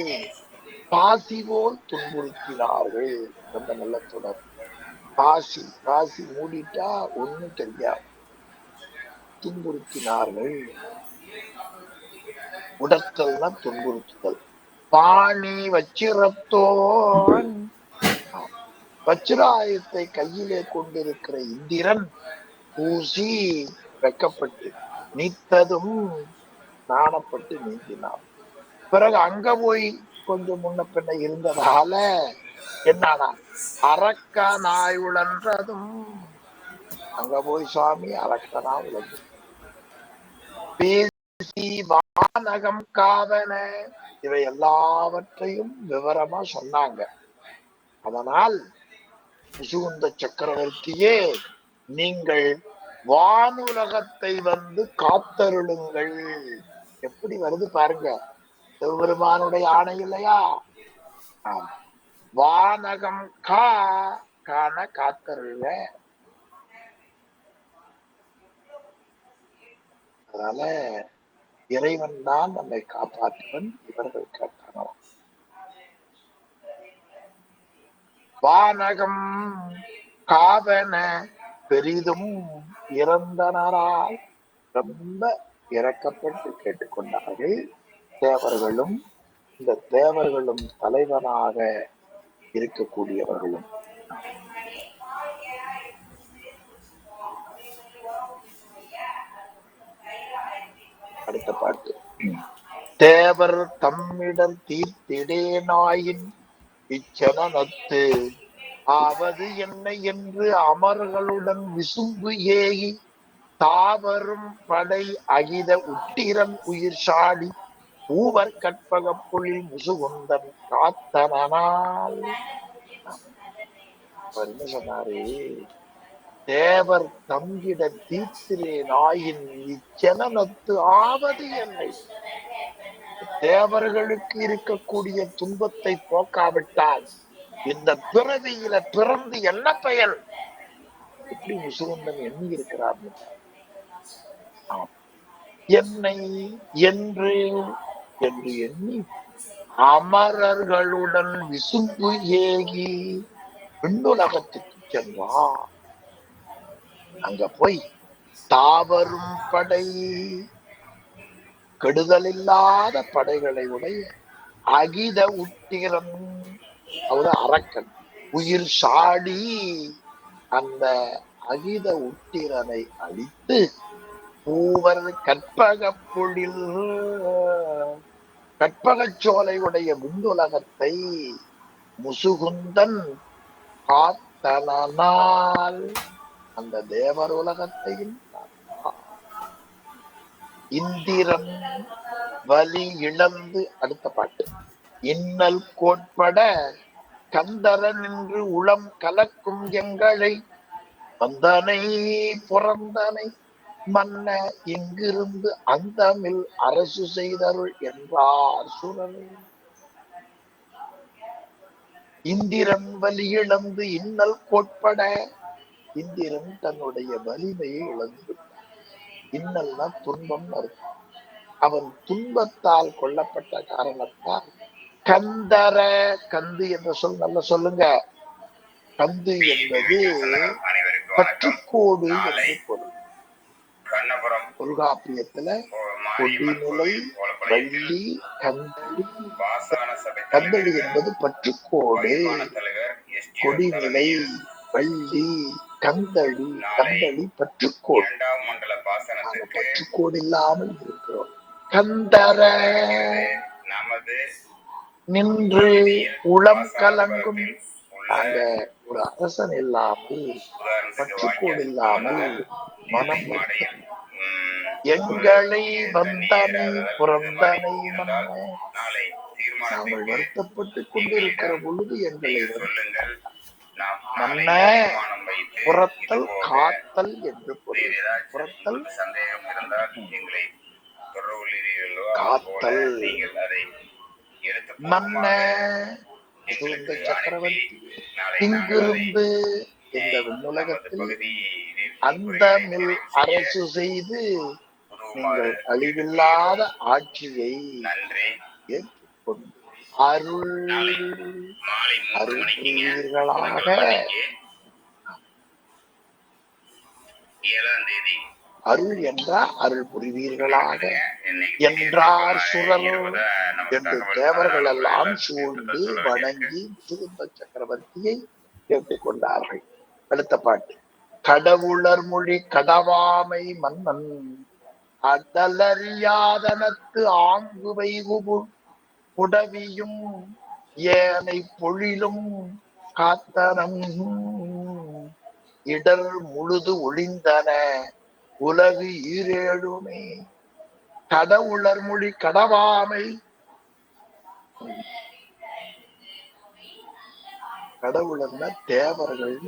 பாசி போல் துன்புறுத்தினார்கள். ரொம்ப நல்ல தொடர். பாசி மூடிட்டா ஒண்ணும் தெரியாது. துன்புறுத்தினார்கள். உடற்கல்னா துன்புறுத்துதல். பாணி வச்சிரத்தோன் வச்சிராயத்தை கையிலே கொண்டிருக்கிற இந்திரன் பூசி வெக்கப்பட்டு நீத்ததும் நாணப்பட்டு நீந்தினான். பிறகு அங்க போய் கொஞ்சம் முன்ன பின்ன இருந்ததால என்னன்னா அரக்கனாய் உழன்றதும் அங்க போய் சுவாமி அரக்கனா உழந்து பேசி வானகம் காவன இவை எல்லாவற்றையும் விவரமா சொன்னாங்க. அதனால் முசுகுந்த சக்கரவர்த்தியே நீங்கள் வானுலகத்தை வந்து காத்தருளுங்கள். எப்படி வருது பாருங்க, சிவபெருமானுடைய ஆணை இல்லையா? வானகம் காண காத்தருள்க. அதனால இறைவன் தான் நம்மை காப்பாற்றுவன். இவர்கள் கேட்கணும். வானகம் காவன பெரிதும் இறந்தனரால் ரொம்ப இறக்கப்பட்டு கேட்டுக்கொண்டார்கள். தேவர்களும் இந்த தேவர்களும் தலைவனாக இருக்கக்கூடியவர்களும். அடுத்த பாட்டு. தேவர் தம்மிடர் தீர்த்திடேனாயின் இச்சனத்து ஆவது என்ன என்று அமர்களுடன் விசும்பு ஏகி தாவரும் படை அகித உட்டிரன் உயிர் சாடி பூவர் கற்பக பொழில் முசுகுந்தன் காத்தனால். என்ன சொன்னாரு? தேவர் தங்கிட தீர்த்திரே நாயின் இச்சனத்து ஆவது என்னை. தேவர்களுக்கு இருக்கக்கூடிய துன்பத்தை போக்காவிட்டால் இந்த பிறவியில பிறந்து என்ன பயன்? எப்படி முசுகுந்தன் எண்ணி இருக்கிறார். என்னை என்று எண்ணி அமரர்களுடன் விசும்பு ஏகி விண்ணுலகத்துக்கு சென்றார். அங்க போய் தாவரும் படை கெடுதல் இல்லாத படைகளை உடைய அகித உட்டிரன் அவர் அரக்கன் உயிர் சாடி அந்த அகித உட்டிரனை அழித்து பூவர் கற்பக பொழில் கற்பகச்சோலையுடைய விண்ணுலகத்தை முசுகுந்தன் காத்தனால் அந்த தேவர் உலகத்தையும் இந்திரன் வலி இழந்து. அடுத்த பாட்டு. இன்னல் கோட்பட கந்தரன் என்று உளம் கலக்கும் எங்களை வந்தனை புறந்தனை மன்ன இங்கிருந்து அந்தமில் அரசு செய்தருள் என்றார் சுரன். இந்திரன் வலி இழந்து இன்னல் கோட்பட இந்திரன் தன்னுடைய வலிமையை இழந்து. இன்னல்னா துன்பம் அர்த்தம். அவன் துன்பத்தால் கொல்லப்பட்ட காரணத்தால் கந்தர, கந்து என்ற சொல் நல்ல சொல்லுங்க. கந்து என்பது பற்றுக்கோடு என்று பொருள். தொல்காப்பியத்துல கொடிநிலை வள்ளி கந்தளி. கந்தளி என்பது பற்றுக்கோடு. கொடிநிலை வள்ளி கந்தளி. கந்தளி பற்றுக்கோடு. நாங்க பற்றுக்கோடு இல்லாமல் இருக்கிறோம். கந்தர நின்று உளம் கலங்கும். நாங்க ஒரு அரசன் இல்லாமல் பற்றுக்கோடு இல்லாமல் மனம் எங்களை வந்தனை புறந்தனை மன்ன. நாங்கள் வருத்தப்பட்டு கொண்டிருக்கிற பொழுது எங்களை மன்ன. புறத்தல் காத்தல் என்று பொருள். புறத்தல் காத்தல். மன்ன சக்கரவர்த்தி இங்கிருந்து இந்த விண்ணுலகத்தில் அந்த மில் அரசு செய்து நீங்கள் அழிவில்லாத ஆட்சியை ஏற்றுக்கொண்டு அருள் அருள் புரிவீர்களாக. அருள் என்றார் அருள் புரிவீர்களாக என்றார் சுரர் என்று தேவர்கள் எல்லாம் சூழ்ந்து வணங்கி முசுகுந்த சக்கரவர்த்தியை கேட்டுக்கொண்டார்கள். அடுத்த பாட்டு. கடவுளர் மொழி கடவாமை மன்னன் அடலறியாதனத்து ஆங்குவை புடவியும் ஏனை பொழிலும் காத்தனம் இடர் முழுது ஒளிந்தன உலகு ஈரேழுமே. கடவுளர் மொழி கடவாமை, கடவுளர்னா தேவர்கள்.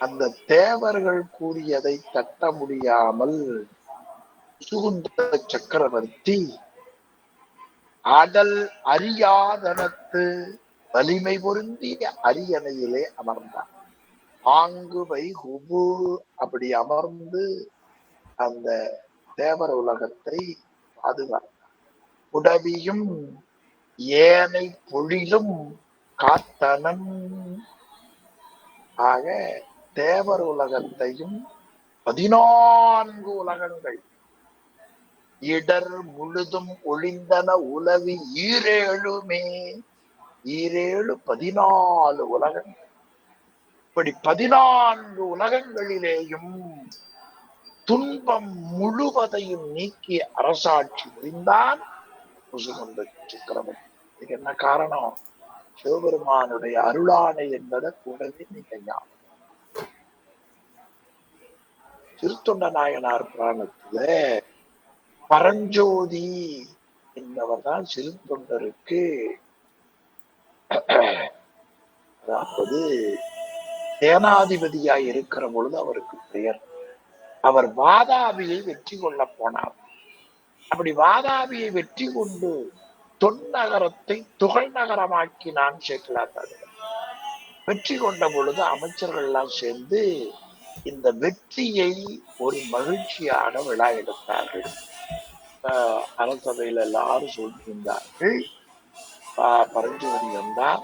அந்த தேவர்கள் கூறியதை தட்ட முடியாமல் முசுகுந்த சக்கரவர்த்தி அடல் அறியாதனத்து வலிமை பொருந்திய அரியணையிலே அமர்ந்தார். ஆங்குவை ஹுபு அப்படி அமர்ந்து அந்த தேவர் உலகத்தை பாதுகாத்தார். உடவியும் ஏனை பொழிலும் காத்தனன். ஆக தேவர் உலகத்தையும் 14 உலகங்கள் இடர் முழுதும் ஒளிந்தன உலகு ஈரேழுமே. ஈரேழு 14 உலகங்கள். இப்படி 14 உலகங்களிலேயும் துன்பம் முழுவதையும் நீக்கி அரசாட்சி புரிந்தான் முசுகுந்த சக்கரவர்த்தி. இதுக்கு என்ன காரணம்? சிவபெருமானுடைய அருளாணை என்பதை கூடவே நீங்க ஞாபகம். திருத்தொண்ட நாயனார் புராணத்துல பரஞ்சோதி என்பவர் தான் சிறுத்தொண்டருக்கு, அதாவது சேனாதிபதியாய் இருக்கிற பொழுது அவருக்கு பெயர். அவர் வாதாபியை வெற்றி கொள்ள போனார். அப்படி வாதாபியை வெற்றி கொண்டு தொன்னகரத்தை துகள் நகரமாக்கினான் சேக்கிழார். வெற்றி கொண்ட பொழுது அமைச்சர்கள் எல்லாம் சேர்ந்து இந்த வெற்றியை ஒரு மகிழ்ச்சியான விழா எடுத்தார்கள். அரசபையில் எல்லாரும் சொல்லியிருந்தார்கள். பரஞ்சோதி வந்தார்.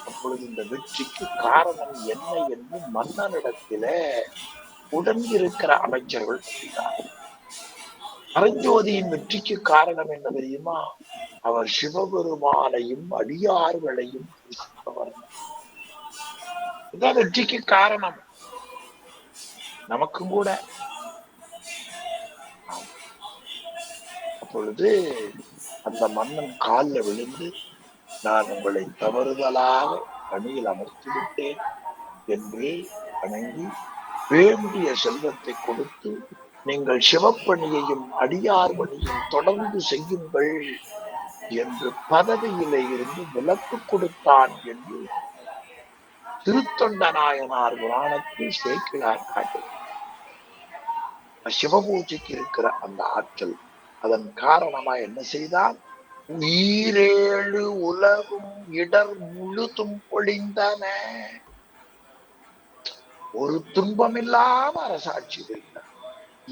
அப்பொழுது இந்த வெற்றிக்கு காரணம் என்ன என்று மன்னனிடத்தில உடன் இருக்கிற அமைச்சர்கள் சொல்லினார்கள். பரஞ்சோதியின் வெற்றிக்கு காரணம் என்ன தெரியுமா? அவர் சிவபெருமானையும் அடியார்களையும் புசிப்பவர். இதான் வெற்றிக்கு காரணம். நமக்கும் கூட. அப்பொழுது அந்த மன்னன் காலில் விழுந்து, நான் உங்களை தவறுதலாக பணியில் அமர்த்தி விட்டேன் என்று வணங்கி வேண்டிய செல்வத்தை கொடுத்து, நீங்கள் சிவப்பணியையும் அடியார் பணியையும் தொடர்ந்து செய்யுங்கள் என்று பதவியிலே இருந்து விலக்கு கொடுத்தான் என்று திருத்தொண்ட நாயனார் புராணத்தில் சேக்கிழார் காட்டு. சிவபூஜைக்கு இருக்கிற அந்த ஆற்றல், அதன் காரணமா என்ன செய்தால், ஈரேழு உலகும் இடர் முழுதும் பொழிந்தன. ஒரு துன்பமில்லாம அரசாட்சி வைத்தார்.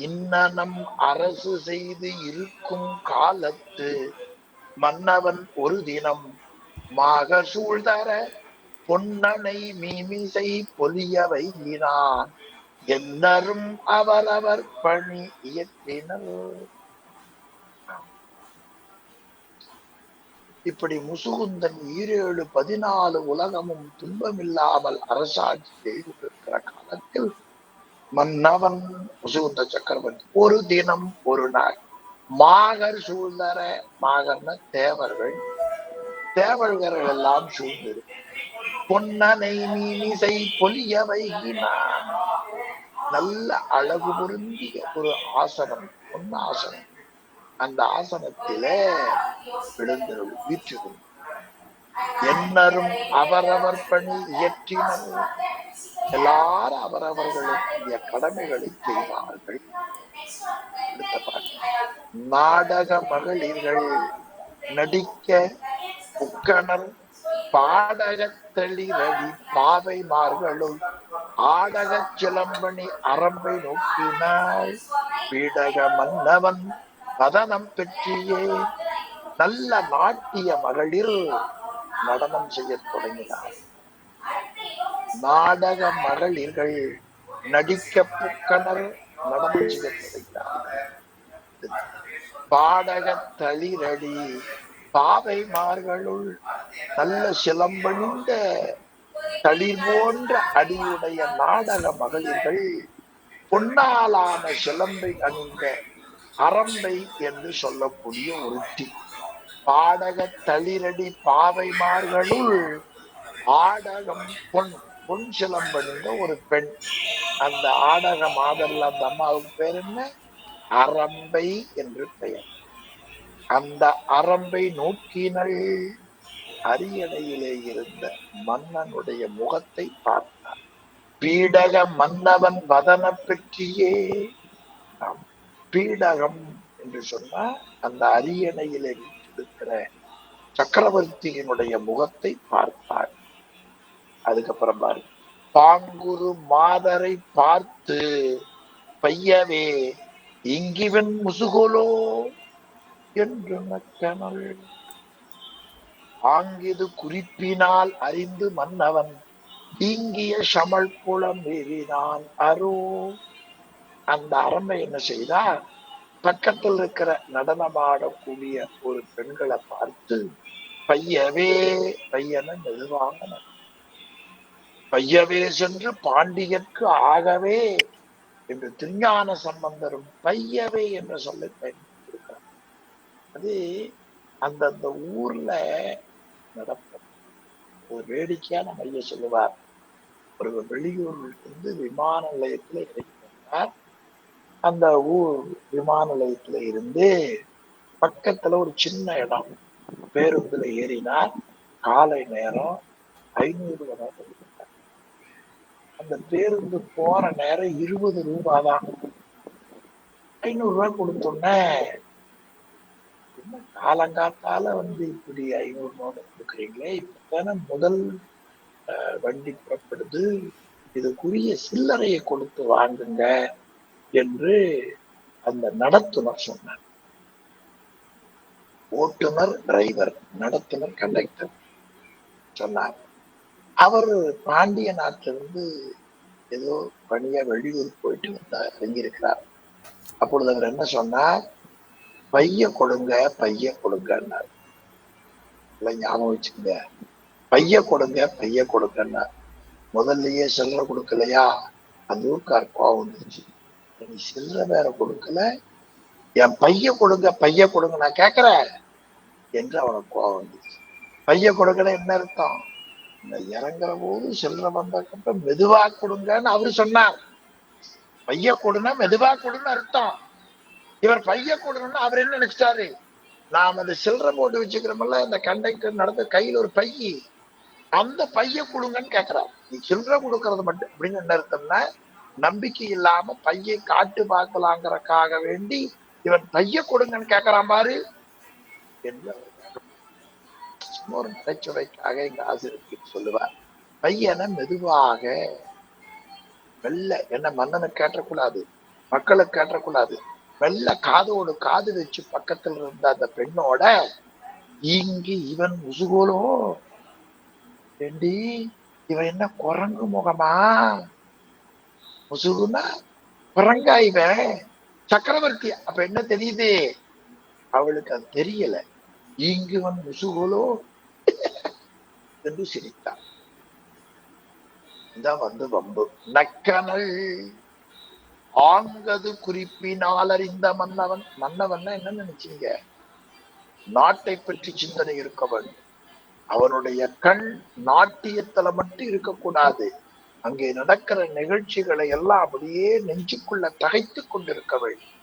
இன்னனம் அரசு செய்து இருக்கும் காலத்து மன்னவன் ஒரு தினம் மாக சூழ்தர பொன்னனை மீமிசை பொலிய வையினான் என்னரும் அவரவர் பணி இயற்றினர். இப்படி முசுகுந்தன் 14 உலகமும் துன்பமில்லாமல் அரசாட்சி செய்திருக்கிற காலத்தில் மன்னவன் முசுகுந்த சக்கரவர்த்தி ஒரு தினம் ஒரு நாள் மாகர் சூழ்ந்தர, மாகர்ன தேவர்கள், தேவர்கள் எல்லாம் சூழ்ந்தது. பொன்னனை மீனிசை பொலிய வைகினான். நல்ல அழகு பொருந்திய ஒரு ஆசனம், பொன்ன ஆசனம். அந்த ஆசனத்தில விழுந்தருள் வீற்றிருந்த என்னரும் அவரவர் பணி இயற்றினர். எல்லாரும் அவரவர்களுடைய கடமைகளை செய்வார்கள். அடுத்த பாட்டு. நாடக மகளிர்கள் நடிக்க உக்கணர் பாடகத்தளிரடி பாவைமார்களும் ஆடக சிலம்பணி அரம்பை நோக்கினாள். பீடக மன்னவன் பதனம் பெற்றியே. நல்ல நாட்டிய மகளிர் நடனம் செய்ய தொடங்கினார். நாடக மகளிர்கள் நடிக்க புக்கனர் நடனம் செய்ய தொடங்கினார். பாடக தளிரடி பாவைமார்களுள் நல்ல சிலம்பணிந்த தளிர் போன்ற அடியுடைய நாடக மகளிர்கள் பொன்னாலான சிலம்பை அணிந்த அரம்பை என்று சொல்லக்கூடிய ஒருத்தி. பாடக தளிரடி பாவைமார்களுள் ஆடகம் பொன் சிலம்பணிந்த ஒரு பெண். அந்த ஆடக மாதல்ல அந்த அம்மாவுக்கு பேர் என்ன? அரம்பை என்று பெயர். அந்த அரம்பை நோக்கினள். அரியணையிலே இருந்த மன்னனுடைய முகத்தை பார்த்தார். பீடக மன்னவன் வதன பெற்றியே. பீடகம் என்று சொன்னா அந்த அரியணையிலே இருக்கிற சக்கரவர்த்தியினுடைய முகத்தை பார்த்தார். அதுக்கப்புறம் பாரு, பாங்குரு மாதரை பார்த்து பையவே இங்கிவன் முசுகோலோ என்று நக்கனள். ஆங்கிது குறிப்பினால் அறிந்து மன்னவன் இங்கிய சமல் புலம் மேவினான் அரோ. அந்த அரம்பை என்ன செய்தா, பக்கத்தில் இருக்கிற நடனமாடக்கூடிய ஒரு பெண்களை பார்த்து பையவே, பையன மெதுவாக பையவே சென்று பாண்டியர்க்கு ஆகவே என்று திருஞான சம்பந்தரும் பையவே என்ற சொல்லை பயன்படுத்தியிருக்கிறார். அது அந்தந்த ஊர்ல நடக்கும் ஒரு வேடிக்கையான மைய சொல்லுவார். ஒரு வெளியூரில் இருந்து விமான நிலையத்துல இறங்கினார். அந்த ஊர் விமான நிலையத்துல இருந்து பக்கத்துல ஒரு சின்ன இடம், பேருந்துல ஏறினார். காலை நேரம் 500 ரூபாய். அந்த பேருந்து போற நேரம் 20 ரூபாய் தான். 500 ரூபாய் கொடுத்தோன்னே, என்ன காலங்காத்தால இப்படி 500 ரூபாய் கொடுக்குறீங்களே, இப்பதானே முதல் வண்டி புறப்படுது, இதுக்குரிய சில்லறையை கொடுத்து வாங்குங்க என்று அந்த நடத்துனர் சொன்னார். ஓட்டுநர் டிரைவர், நடத்துனர் கண்டக்டர் சொன்னார். அவர் பாண்டிய நாட்டிலிருந்து ஏதோ பணியா வெளியூர் போயிட்டு வந்தார், இறங்கியிருக்கிறார். அப்பொழுது அவர் என்ன சொன்னார், பைய கொடுங்க பைய கொடுங்கன்னார். ஞாபகம் வச்சுக்கங்க, பைய கொடுங்க பைய கொடுங்கன்னார். முதல்லயே சில்லறை கொடுக்கலையா, அந்த ஊருக்கார் கோவம் வந்துச்சு. நீ சில்லறை வேற கொடுக்கல, என் பைய கொடுங்க பைய கொடுங்க நான் கேட்கிறேன் என்று அவனுக்கு கோவம் வந்துச்சு. பைய கொடுக்கல என்ன அர்த்தம், இறங்குற போது சில்லறை வந்ததுக்கப்புறம் மெதுவா கொடுங்கன்னு அவரு சொன்னார். பைய கொடுனா மெதுவா கொடுன்னு அர்த்தம். இவர் பைய கொடுன்னு அவர் என்ன நினைச்சிட்டாரு, நாம் அந்த சில்லறை போட்டு வச்சுக்கிறோம்ல, அந்த கண்டக்டர் நடந்த கையில் ஒரு பைய, அந்த பைய கொடுங்கன்னு கேட்கிறார். நீ சில்லறை கொடுக்கறது மட்டும் அப்படின்னு என்ன அர்த்தம்னா, நம்பிக்கை இல்லாம பையை காட்டு பார்க்கலாங்கிறக்காக வேண்டி இவன் பைய கொடுங்கன்னு கேட்கிறான் பாரு என்று ஒரு நகைச்சுவைக்காக எங்க ஆசிரியர் சொல்லுவார். பையனை மெதுவாக மெல்ல, என்ன மன்னனுக்கு கேட்டக்கூடாது, மக்களுக்கு கேட்டக்கூடாது, மெல்ல காதோடு காது வச்சு பக்கத்தில் இருந்த அந்த பெண்ணோட, இங்கு இவன் முசுகோலோ, ஏண்டி இவன் என்ன குரங்கு முகமா, முசுகுனா குரங்கா இவன், சக்கரவர்த்தி அப்ப என்ன தெரியுது, அவளுக்கு அது தெரியல. இங்குவன் முசுகோலோ என்று சிரித்தான். இதான் வம்பு. நக்கனள் ஆங்கது குறிப்பினால் அறிந்த மன்னவன். மன்னவன் என்ன நினைச்சீங்க, நாட்டை பற்றி சிந்தனை இருக்க வேண்டும். அவனுடைய கண் நாட்டியத்துல மட்டும் இருக்கக்கூடாது, அங்கே நடக்கிற நிகழ்ச்சிகளை எல்லாம் அப்படியே நெஞ்சுக்குள்ள தகைத்து கொண்டிருக்க வேண்டும்.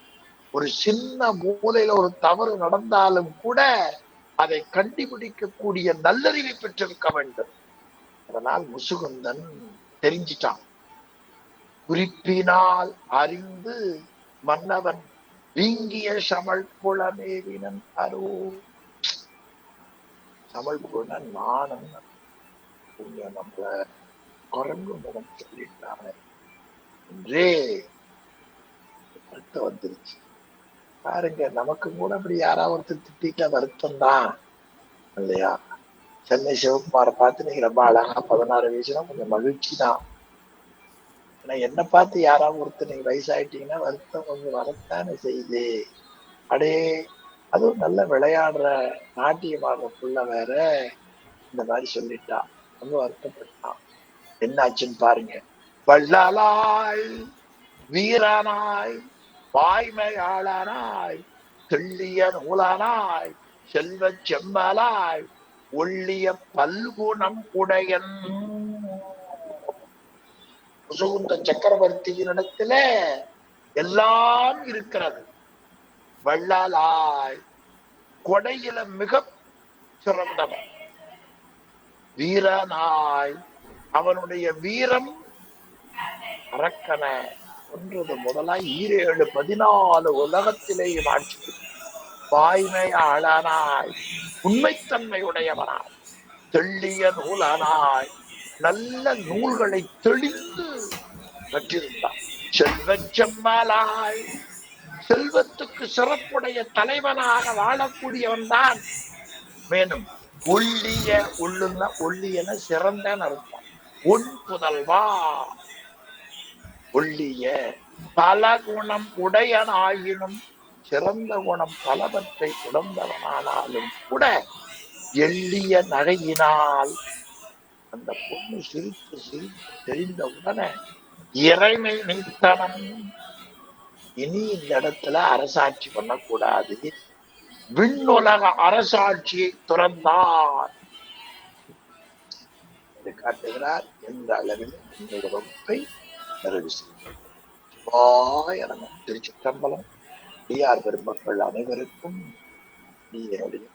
ஒரு சின்ன மூலையில ஒரு தவறு நடந்தாலும் கூட அதை கண்டுபிடிக்கக்கூடிய நல்லறிவை பெற்றிருக்க வேண்டும். அதனால் முசுகுந்தன் தெரிஞ்சிட்டான். குறிப்பினால் அறிந்து மன்னவன் வீங்கிய சமல் புலமேவினன் அரோ. சமல் புல நாணம், நம்மள குரங்கு முகம் சொல்லிட்டாங்க என்றே வருத்தம் வந்துருச்சு. பாருங்க, நமக்கு கூட அப்படி யாராவது ஒருத்தர் திட்டிட்டா வருத்தம் தான் இல்லையா? சென்னை சிவகுமாரை பார்த்து நீங்க ரொம்ப அழகா 16 வயசுனா கொஞ்சம் மகிழ்ச்சி தான். ஆனா என்ன பார்த்து யாராவது ஒருத்தர் நீங்க வயசாயிட்டீங்கன்னா வருத்தம் கொஞ்சம் வரத்தானே செய்யுது. அடே, அதுவும் நல்ல விளையாடுற நாட்டியம் ஆடுற புள்ள வேற இந்த மாதிரி சொல்லிட்டான். ரொம்ப வருத்தப்பட்டான். என்ன ஆச்சுன்னு பாருங்க. வள்ளலாய் வீரனாய் வாய்மையாளனாய் தெள்ளிய நூலனாய் செல்வச் செம்மலாய் ஒள்ளிய பல்குணம் உடையன் முசுகுந்த சக்கரவர்த்தியினிடத்துல எல்லாம் இருக்கிறது. வள்ளலாய் கொடையில மிக சிறந்தவன். வீரனாய் அவனுடைய வீரம் அரக்கன ஒன்றது முதலாய் 7 14 உலகத்திலேயும் ஆட்சி. வாய்மையாளனாய் உண்மைத்தன்மை உடையவனாய் தெள்ளிய நூலனாய் நல்ல நூல்களை தெளிந்து பெற்றிருந்தான். செல்வச் செம்மலாய் செல்வத்துக்கு சிறப்புடைய தலைவனாக வாழக்கூடியவன் தான். மேலும் ஒள்ளிய உள்ளுന്ന ஒள்ளியன சிறந்த அர்த்தம். உன் புதல்வா ஒள்ளிய பல குணம் உடையனாயினும் சிறந்த குணம் பலவற்றை உடம்பவனானாலும் கூட எள்ளிய நகையினால் அந்த பொண்ணு சிரித்து சிரித்து தெரிந்த உடனே இறைமை நீத்தனம். இனி இந்த இடத்துல அரசாட்சி பண்ணக்கூடாது, விண்ணுலக அரசாட்சியை துறந்தார் என்று காட்டுகிறார். எந்த அளவில் இந்த வகுப்பை நிறைவு செய்தார். திருச்சிற்றம்பலம். பெரியார் பெருமக்கள் அனைவருக்கும் என்னுடைய